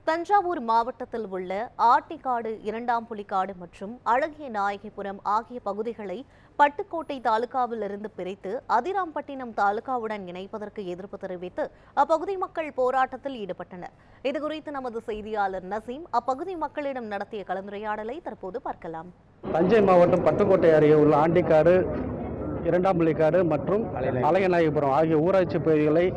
தஞ்சாவூர் மாவட்டத்தில் உள்ள ஆட்டிக்காடு, இரண்டாம் புலிக்காடு மற்றும் அழகிய நாயகிபுரம் ஆகிய பகுதிகளை பட்டுக்கோட்டை தாலுகாவில் இருந்து பிரித்து அதிராம்பட்டினம் தாலுகாவுடன் இணைப்பதற்கு எதிர்ப்பு தெரிவித்து அப்பகுதி மக்கள் போராட்டத்தில் ஈடுபட்டனர். இதுகுறித்து நமது செய்தியாளர் நசீம் அப்பகுதி மக்களிடம் நடத்திய கலந்துரையாடலை தற்போது பார்க்கலாம். தஞ்சை மாவட்டம் பட்டுக்கோட்டை அருகே உள்ள ஆண்டிக்காடு, இரண்டாம் புலிக்காடு மற்றும் அழகிய நாயகிபுரம் ஆகிய ஊராட்சி பகுதிகளை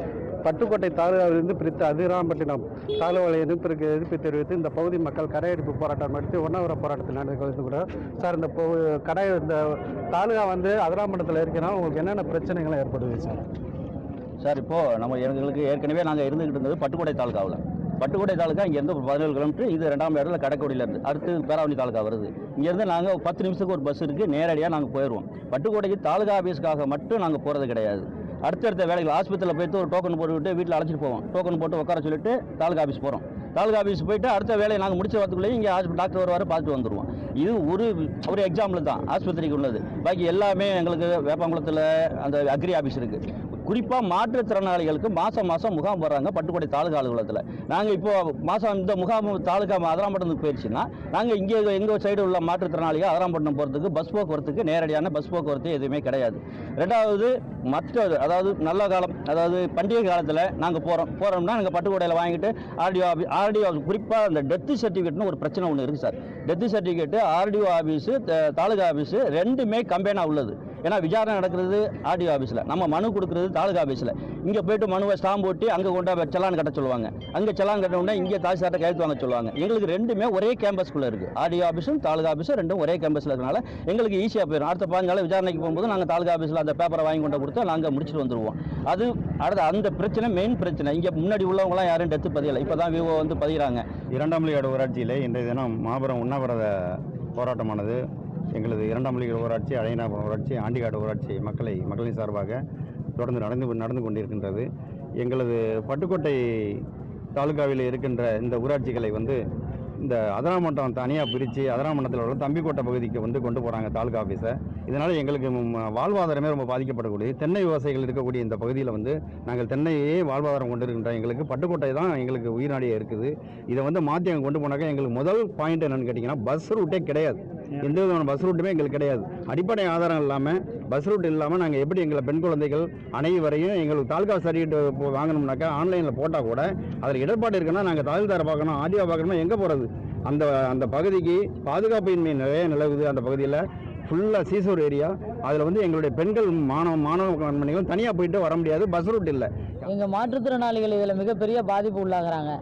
பட்டுக்கோட்டை தாலுகாவிலிருந்து பிரித்து அதிராம்பட்டினம் தாலுகாவை எதிர்ப்பு தெரிவித்து இந்த பகுதி மக்கள் கடையெடுப்பு போராட்டம் நடத்தி உண்ணாவிர போராட்டத்தில் நடந்து கொண்டிருக்கிறார். சார், இந்த தாலுகா அதிராம்பட்டினத்தில் இருக்கிறனால உங்களுக்கு என்னென்ன பிரச்சனைகள் ஏற்படுது சார்? இப்போது எங்களுக்கு ஏற்கனவே நாங்கள் இருந்துகிட்டு இருந்தது பட்டுக்கோட்டை தாலுகாவில். பட்டுக்கோட்டை தாலுகா இங்கேருந்து ஒரு 17 கிலோமீட்டர், இது 2ஆம் இடத்துல கடைக்கோடியிலேருந்து, அடுத்து பேராவணி தாலுகா வருது. இங்கேருந்து நாங்கள் 10 நிமிஷத்துக்கு ஒரு பஸ் இருக்குது, நேரடியாக நாங்கள் போயிடுவோம். பட்டுக்கோட்டைக்கு தாலுகா ஆஃபீஸ்க்காக மட்டும் நாங்கள் போகிறது கிடையாது. அடுத்தடுத்த வேலைகள் ஆஸ்பத்திரியில் போய்ட்டு ஒரு டோக்கன் போட்டுவிட்டு வீட்டில் அழைச்சிட்டு போவோம். டோக்கன் போட்டு உட்கார சொல்லிட்டு தாலுகா ஆஃபீஸ் போகிறோம். தாலுகா ஆஃபீஸ் போயிட்டு அடுத்த வேலையை நாங்கள் முடிச்ச வரத்துக்குள்ளேயே இங்கே டாக்டர் வருவார், பார்த்துட்டு வந்துடுவோம். இது ஒரு எக்ஸாம்பிள் தான் ஆஸ்பத்திரிக்கு உள்ளது. பாக்கி எல்லாமே எங்களுக்கு வேப்பங்குளத்தில் அந்த அக்ரி ஆஃபீஸ் இருக்குது. குறிப்பாக மாற்றுத்திறனாளிகளுக்கு மாதம் முகாம் போடுறாங்க பட்டுக்கோட்டை தாலுகா அலுவலகத்தில். நாங்கள் இப்போது இந்த முகாம் தாலுகா அதிராம்பட்டினத்துக்கு போயிடுச்சுன்னா நாங்கள் இங்கே எங்கள் சைடு உள்ள மாற்றுத்திறனாளிகள் அதிராம்பட்டினம் போகிறதுக்கு பஸ் போக்குவரத்துக்கு நேரடியான பஸ் போக்குவரத்து எதுவுமே கிடையாது. ரெண்டாவது அதாவது நல்ல காலம், அதாவது பண்டிகை காலத்தில் நாங்கள் போகிறோம்னா நாங்கள் பட்டுக்கோட்டையில் வாங்கிட்டு ஆர்டிஓ குறிப்பாக அந்த டெத்து சர்டிஃபிகேட்னு ஒரு பிரச்சனை ஒன்று இருக்குது sir. Death certificate RTO office taluka office ரெண்டுமே கம்பைனாக உள்ளது. ஏன்னா விசாரணை நடக்கிறது ஆர்டிஓ ஆஃபீஸில், நம்ம மனு கொடுக்குறது தாலுகா ஆஃபீஸில். இங்கே போய்ட்டு மனுவை ஸ்டாம்ப் போட்டு அங்கே கொண்டா செலான் கட்ட சொல்லுவாங்க. அங்கே செலான் கட்டணுன்னா இங்கே தாசில்தார்ட்ட கையெழுத்து வாங்க சொல்லுவாங்க. எங்களுக்கு ரெண்டுமே ஒரே கேம்பஸ்குள்ளே இருக்குது. ஆர்டிஓ ஆஃபீஸும் தாலுகா ஆஃபீஸும் ரெண்டும் ஒரே கேம்பஸில் இருக்கனால எங்களுக்கு ஈஸியாக போயிடும். அடுத்த 15 நாள் விசாரணைக்கு போகும்போது நாங்கள் தாலுகா ஆஃபீஸில் அந்த பேப்பரை வாங்கி கொண்டு கொடுத்து நாங்கள் முடிச்சுட்டு வந்துடுவோம். அந்த பிரச்சனை மெயின் பிரச்சனை. இங்கே முன்னாடி உள்ளவங்களாம் யாரும் டெத்து பதியலை, இப்போ தான் விவோ பதிகிறாங்க. இரண்டாம் புலிக்காடு ஊராட்சியில் இன்றைய தினம் மாபெரும் உண்ணாவிரத போராட்டமானது எங்களது இரண்டாம் புலிக்காடு ஊராட்சி, அழகியநாயகிபுரம் ஊராட்சி, ஆண்டிக்காடு ஊராட்சி மக்களின் சார்பாக தொடர்ந்து நடந்து கொண்டிருக்கின்றது. எங்களது பட்டுக்கோட்டை தாலுகாவில் இருக்கின்ற இந்த ஊராட்சிகளை இந்த அதிராம்பட்டினம் தனியாக பிரித்து அதிராம்பட்டினத்தில் உள்ள தம்பிக்கோட்டை பகுதிக்கு கொண்டு போகிறாங்க தாலுகா ஆஃபீஸை. இதனால் எங்களுக்கு வாழ்வாதாரமே ரொம்ப பாதிக்கப்படக்கூடிய தென்னை விவசாயிகள் இருக்கக்கூடிய இந்த பகுதியில் நாங்கள் தென்னையே வாழ்வாதாரம் கொண்டு இருக்கின்ற எங்களுக்கு பட்டுக்கோட்டை தான் எங்களுக்கு உயிர்நாடியாக இருக்குது. இதை மாற்றி அங்கே கொண்டு போனாக்கா எங்களுக்கு முதல் பாயிண்ட் என்னென்னு கேட்டிங்கன்னா பஸ் ரூட்டே கிடையாது. எந்த விதமான பஸ் ரூட்டுமே எங்களுக்கு கிடையாது. அடிப்படை ஆதாரம் இல்லாமல் பஸ் ரூட் இல்லாமல் நாங்கள் எப்படி எங்களை பெண் குழந்தைகள் அனைவரையும் எங்களுக்கு தாலுகா சர்டிஃபிகேட் வாங்கணும்னாக்கா ஆன்லைனில் போட்டால் கூட அதில் இடர்பாடு இருக்குன்னா நாங்கள் தாசில்தாரை பார்க்கணும், ஆர்டிஓ பார்க்கணும்னா எங்கே போகிறது? அந்த பகுதிக்கு பாதுகாப்பின்மை நிறைய நிலவுது. அந்த பகுதியில் ஃபுல்லாக சீசூர் ஏரியா. அதில் எங்களுடைய பெண்கள் மாணவ கண்மணிகள் தனியாக போயிட்டு வர முடியாது, பஸ் ரூட் இல்லை. எங்கள் மாற்றுத்திறனாளிகள் இதில் மிகப்பெரிய பாதிப்பு உள்ளாகிறாங்க.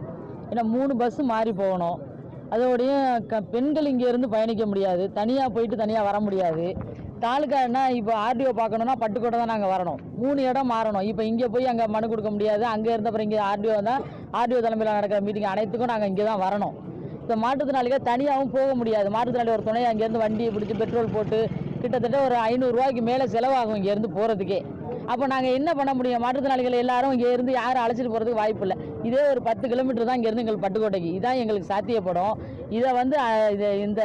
ஏன்னா 3 பஸ்ஸு மாறி போகணும். அதோடைய பெண்கள் இங்கேருந்து பயணிக்க முடியாது, தனியாக போயிட்டு தனியாக வர முடியாது. தாலுக்கானா இப்போ ஆர்டிஓ பார்க்கணுன்னா பட்டுக்கோட்டை தான் நாங்கள் வரணும். 3 இடம் மாறணும். இப்போ இங்கே போய் அங்கே மனு கொடுக்க முடியாது. அங்கே இருந்த அப்புறம் இங்கே ஆர்டிஓ தான், ஆர்டிஓ தலைமையில் நடக்கிற மீட்டிங் அனைத்துக்கும் நாங்கள் இங்கே தான் வரணும். இப்போ மாற்றுத்திறனாளிகள் தனியாகவும் போக முடியாது. மாற்றுத்திறனாளி ஒரு துணை அங்கேருந்து வண்டியை பிடிச்சி பெட்ரோல் போட்டு கிட்டத்தட்ட ஒரு 500 ரூபாய்க்கு மேலே செலவாகும் இங்கேருந்து போகிறதுக்கே. அப்போ நாங்கள் என்ன பண்ண முடியும்? மாற்றுத்திறனாளிகள் எல்லாரும் இங்கே இருந்து யாரும் அழைச்சிட்டு போகிறதுக்கு வாய்ப்பு இல்லை. இதே ஒரு 10 கிலோமீட்டர் தான் இங்கேருந்து எங்களுக்கு பட்டுக்கோட்டைக்கு. இதான் எங்களுக்கு சாத்தியப்படும். இதை இந்த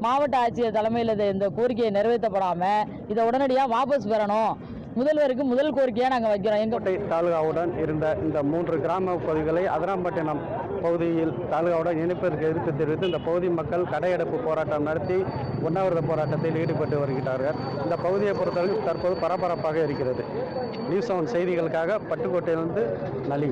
மாவட்ட ஆட்சியர் தலைமையில் இந்த கோரிக்கையை நிறைவேற்றப்படாமல் இதை உடனடியாக வாபஸ் பெறணும். முதல்வருக்கு முதல் கோரிக்கையாக நாங்கள் வைக்கிறோம். எங்கோட்டை தாலுகாவுடன் இருந்த இந்த 3 கிராம பகுதிகளை அதிராம்பட்டினம் பகுதியில் தாலுகாவுடன் இணைப்பதற்கு எதிர்ப்பு தெரிவித்து இந்த பகுதி மக்கள் கடையெடுப்பு போராட்டம் நடத்தி உண்ணாவிரத போராட்டத்தில் ஈடுபட்டு வருகிறார்கள். இந்த பகுதியை பொறுத்தவரை தற்போது பரபரப்பாக இருக்கிறது. நியூஸ் 7 செய்திகளுக்காக பட்டுக்கோட்டையிலிருந்து நலி.